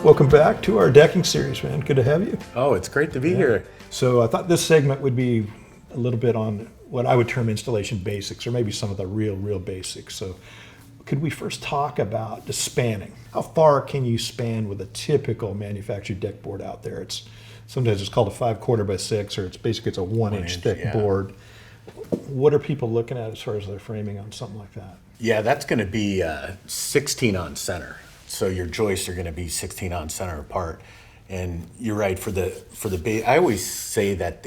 Welcome back to our decking series, man. Good to have you. Oh, it's great to be here. So I thought this segment would be a little bit on what I would term installation basics, or maybe some of the real basics. So could we first talk about the spanning? How far can you span with a typical manufactured deck board out there? Sometimes it's called a 5/4 by 6, or it's a 1 inch thick board. What are people looking at as far as their framing on something like that? Yeah, that's going to be 16 on center. So your joists are going to be 16 on center apart. And you're right, for the base, I always say that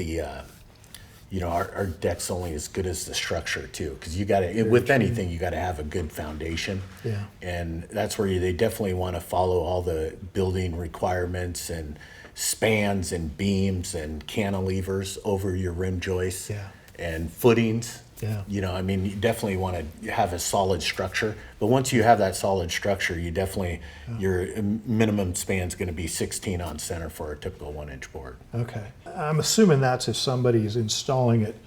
our deck's only as good as the structure too, because you got to, with anything, you got to have a good foundation. Yeah. And that's where they definitely want to follow all the building requirements and spans and beams and cantilevers over your rim joists. Yeah. And footings. Yeah. You definitely want to have a solid structure. But once you have that solid structure, you definitely, your minimum span is going to be 16 on center for a typical 1-inch board. Okay. I'm assuming that's if somebody's installing it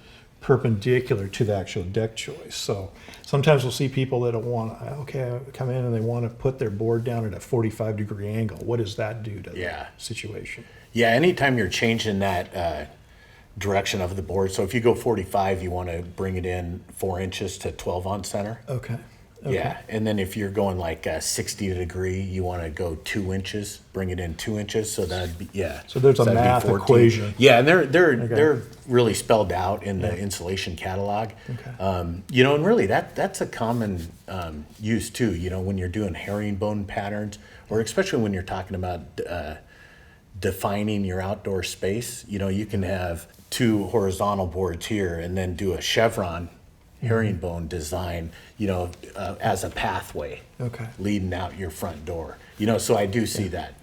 perpendicular to the actual deck joist. So sometimes we'll see people that come in and they want to put their board down at a 45-degree angle. What does that do to the situation? Yeah, anytime you're changing that direction of the board. So if you go 45, you want to bring it in 4 inches to 12 on center. Okay. Yeah, and then if you're going like 60 degree, you want to go 2 inches, bring it in 2 inches. So that'd be So there's a math equation. Yeah, and they're really spelled out in the insulation catalog. Okay. And really that's a common use too. When you're doing herringbone patterns, or especially when you're talking about defining your outdoor space. You can have 2 horizontal boards here and then do a chevron herringbone design, as a pathway leading out your front door. So I do see that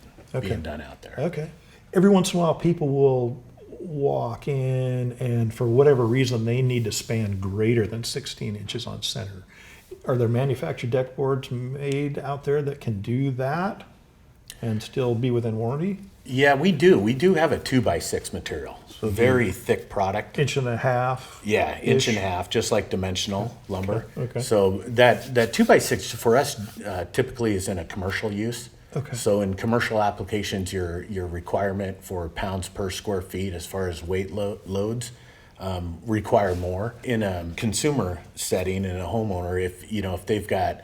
being done out there. Okay. Every once in a while, people will walk in and for whatever reason, they need to span greater than 16 inches on center. Are there manufactured deck boards made out there that can do that and still be within warranty? Yeah, we do. We do have a 2x6 material. So very thick product. 1.5 inches? Yeah, 1.5 inch, just like dimensional lumber. Okay. So that 2x6 for us typically is in a commercial use. Okay. So in commercial applications, your requirement for pounds per square feet as far as weight loads require more. In a consumer setting, in a homeowner, if they've got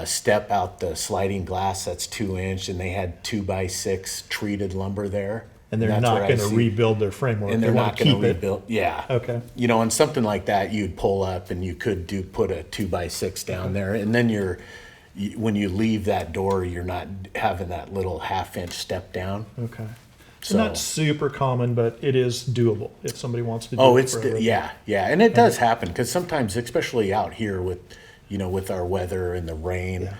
step out the sliding glass that's 2 inch and they had 2x6 treated lumber there, and they're not going to rebuild their framework, and they're not going to rebuild. Yeah. Okay. And something like that, you'd pull up and you could put a 2x6 down there, and then when you leave that door, you're not having that little 1/2 inch step down. Okay. So not super common, but it is doable if somebody wants to do it. And it does happen, because sometimes, especially out here with our weather and the rain,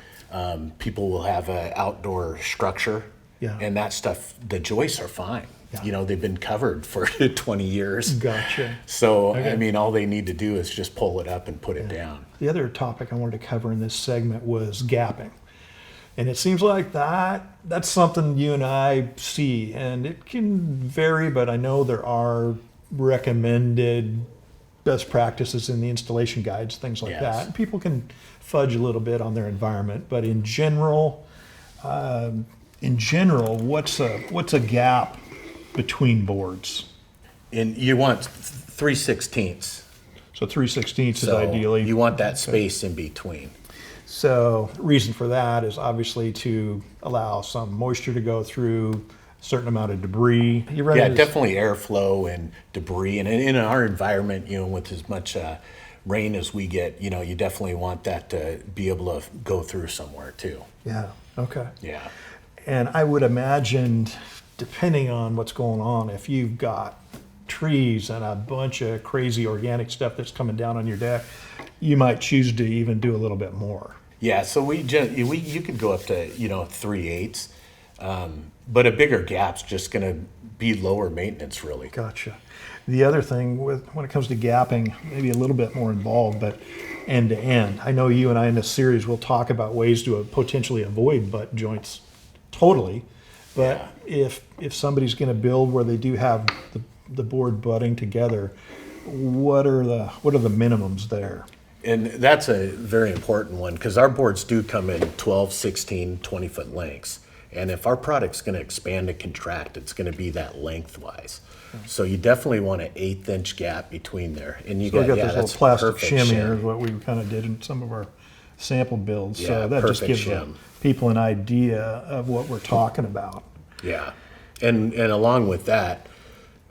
people will have an outdoor structure, and that stuff, the joists are fine. Yeah. They've been covered for 20 years. Gotcha. So, all they need to do is just pull it up and put it down. The other topic I wanted to cover in this segment was gapping. And it seems like that's something you and I see, and it can vary, but I know there are recommended best practices in the installation guides, things like that. And people can fudge a little bit on their environment, but in general, what's a gap between boards? And you want 3/16. So 3/16 is ideally. You want that space in between. So the reason for that is obviously to allow some moisture to go through, a certain amount of debris. Definitely airflow and debris. And in our environment, with as much rain as we get, you definitely want that to be able to go through somewhere too. Yeah, okay. Yeah. And I would imagine, depending on what's going on, if you've got trees and a bunch of crazy organic stuff that's coming down on your deck, you might choose to even do a little bit more. Yeah, so you could go up to 3/8, but a bigger gap's just going to be lower maintenance, really. Gotcha. The other thing when it comes to gapping, maybe a little bit more involved, but end to end. I know you and I in this series will talk about ways to potentially avoid butt joints totally, but if somebody's going to build where they do have the board butting together, what are the minimums there? And that's a very important one, because our boards do come in 12, 16, 20-foot lengths. And if our product's going to expand and contract, it's going to be that lengthwise. So you definitely want an 1/8 inch gap between there. And you So we got yeah, this that's little plastic perfect shim shim. here, is what we kind of did in some of our sample builds. Yeah, So that just perfect gives shim. people an idea of what we're talking about. Yeah. And along with that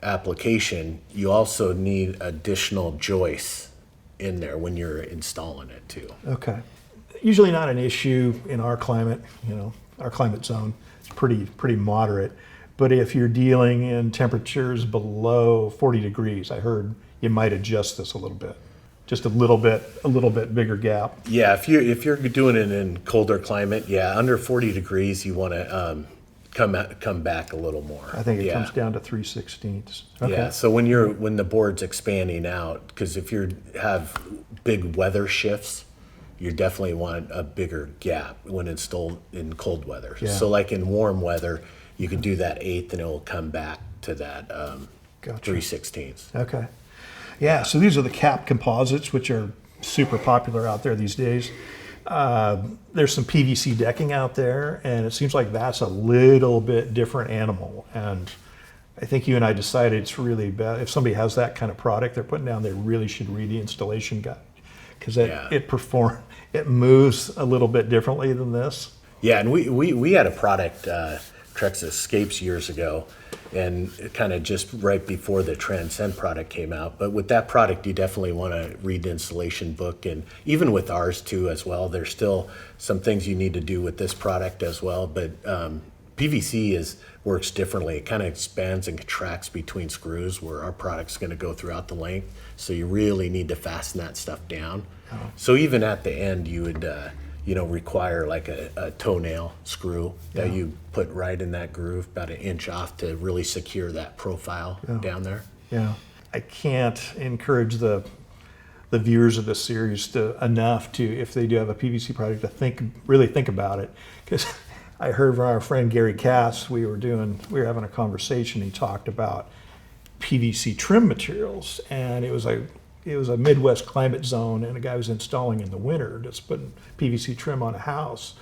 application, you also need additional joists in there when you're installing it too. Okay. Usually not an issue in our climate, you know, our climate zone. It's pretty moderate. But if you're dealing in temperatures below 40 degrees, I heard you might adjust this a little bit. Just a little bit bigger gap. Yeah, if you're doing it in colder climate, yeah, under 40 degrees, you want to come back a little more. I think it yeah. comes down to 3/16. Okay. Yeah, so when the board's expanding out, because if you have big weather shifts, you definitely want a bigger gap when installed in cold weather. Yeah. So like in warm weather, you can do that 1/8 and it will come back to that Gotcha. 3/16. Okay. Yeah, so these are the cap composites, which are super popular out there these days. There's some PVC decking out there, and it seems like that's a little bit different animal. And I think you and I decided it's really bad. If somebody has that kind of product they're putting down, they really should read the installation guide, because it moves a little bit differently than this. Yeah, and we had a product, Trex Escapes years ago, and kind of just right before the Transcend product came out. But with that product, you definitely want to read the installation book, and even with ours too as well. There's still some things you need to do with this product as well. But PVC works differently. It kind of expands and contracts between screws, where our product's going to go throughout the length. So you really need to fasten that stuff down. Oh. So even at the end, you would require like a toenail screw that Yeah. you put right in that groove, about 1 inch off, to really secure that profile down there. Yeah. I can't encourage the viewers of this series enough to, if they do have a PVC product, to really think about it. Because I heard from our friend Gary Cass, we were having a conversation. He talked about PVC trim materials, and it was a Midwest climate zone, and a guy was installing in the winter, just putting PVC trim on a house.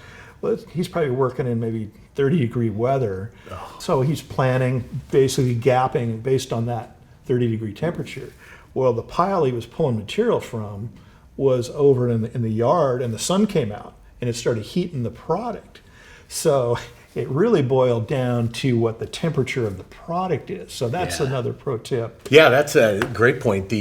Well, he's probably working in maybe 30-degree weather, so he's planning, basically gapping based on that 30-degree temperature. Well, the pile he was pulling material from was over in the yard, and the sun came out, and it started heating the product. So it really boiled down to what the temperature of the product is. So that's another pro tip. Yeah, that's a great point.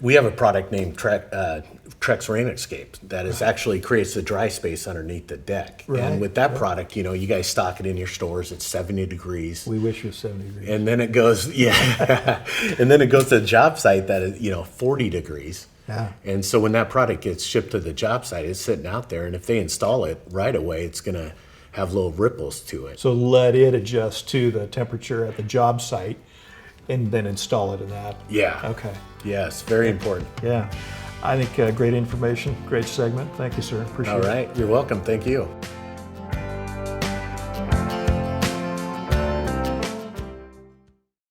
We have a product named Trex Rain Escape that actually creates a dry space underneath the deck. Right. And with that product, you guys stock it in your stores at 70 degrees. We wish it was 70 degrees. And then it goes, and then it goes to the job site that is, 40 degrees. Yeah. And so when that product gets shipped to the job site, it's sitting out there. And if they install it right away, it's going to have little ripples to it. So let it adjust to the temperature at the job site and then install it in that. Yeah. Okay. Yes, very important. Yeah. I think great information, great segment. Thank you, sir. Appreciate it. All right. You're welcome. Thank you.